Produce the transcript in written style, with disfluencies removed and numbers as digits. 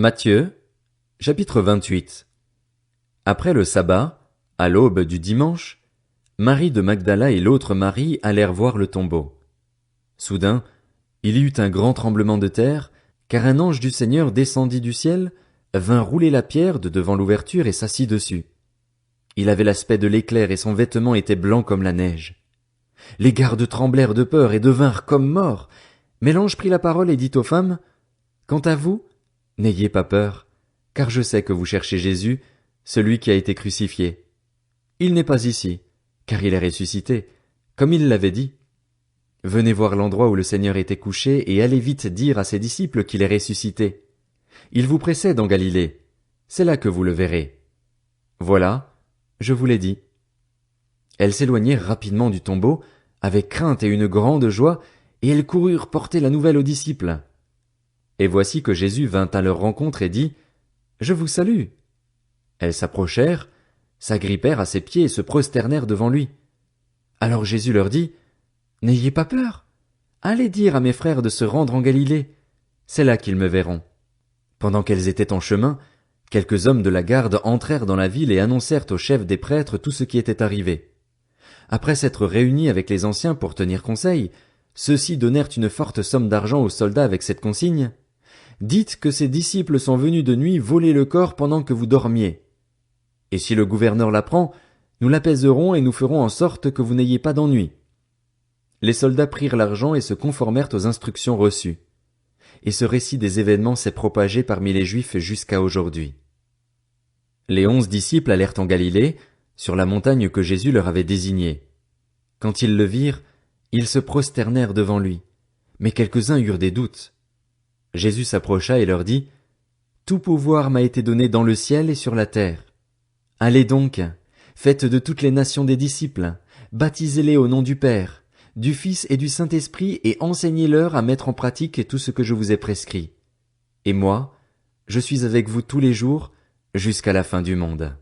Matthieu, chapitre 28. Après le sabbat, à l'aube du dimanche, Marie de Magdala et l'autre Marie allèrent voir le tombeau. Soudain, il y eut un grand tremblement de terre, car un ange du Seigneur descendit du ciel, vint rouler la pierre de devant l'ouverture et s'assit dessus. Il avait l'aspect de l'éclair et son vêtement était blanc comme la neige. Les gardes tremblèrent de peur et devinrent comme morts. Mais l'ange prit la parole et dit aux femmes, « Quant à vous, n'ayez pas peur, car je sais que vous cherchez Jésus, celui qui a été crucifié. Il n'est pas ici, car il est ressuscité, comme il l'avait dit. Venez voir l'endroit où le Seigneur était couché et allez vite dire à ses disciples qu'il est ressuscité. Il vous précède en Galilée, c'est là que vous le verrez. Voilà, je vous l'ai dit. » Elles s'éloignèrent rapidement du tombeau, avec crainte et une grande joie, et elles coururent porter la nouvelle aux disciples. Et voici que Jésus vint à leur rencontre et dit, « Je vous salue. » Elles s'approchèrent, s'agrippèrent à ses pieds et se prosternèrent devant lui. Alors Jésus leur dit, « N'ayez pas peur. Allez dire à mes frères de se rendre en Galilée. C'est là qu'ils me verront. » Pendant qu'elles étaient en chemin, quelques hommes de la garde entrèrent dans la ville et annoncèrent aux chefs des prêtres tout ce qui était arrivé. Après s'être réunis avec les anciens pour tenir conseil, ceux-ci donnèrent une forte somme d'argent aux soldats avec cette consigne. « Dites que ces disciples sont venus de nuit voler le corps pendant que vous dormiez. Et si le gouverneur l'apprend, nous l'apaiserons et nous ferons en sorte que vous n'ayez pas d'ennui. » Les soldats prirent l'argent et se conformèrent aux instructions reçues. Et ce récit des événements s'est propagé parmi les Juifs jusqu'à aujourd'hui. Les 11 disciples allèrent en Galilée, sur la montagne que Jésus leur avait désignée. Quand ils le virent, ils se prosternèrent devant lui, mais quelques-uns eurent des doutes. Jésus s'approcha et leur dit, « Tout pouvoir m'a été donné dans le ciel et sur la terre. Allez donc, faites de toutes les nations des disciples, baptisez-les au nom du Père, du Fils et du Saint-Esprit et enseignez-leur à mettre en pratique tout ce que je vous ai prescrit. Et moi, je suis avec vous tous les jours jusqu'à la fin du monde. »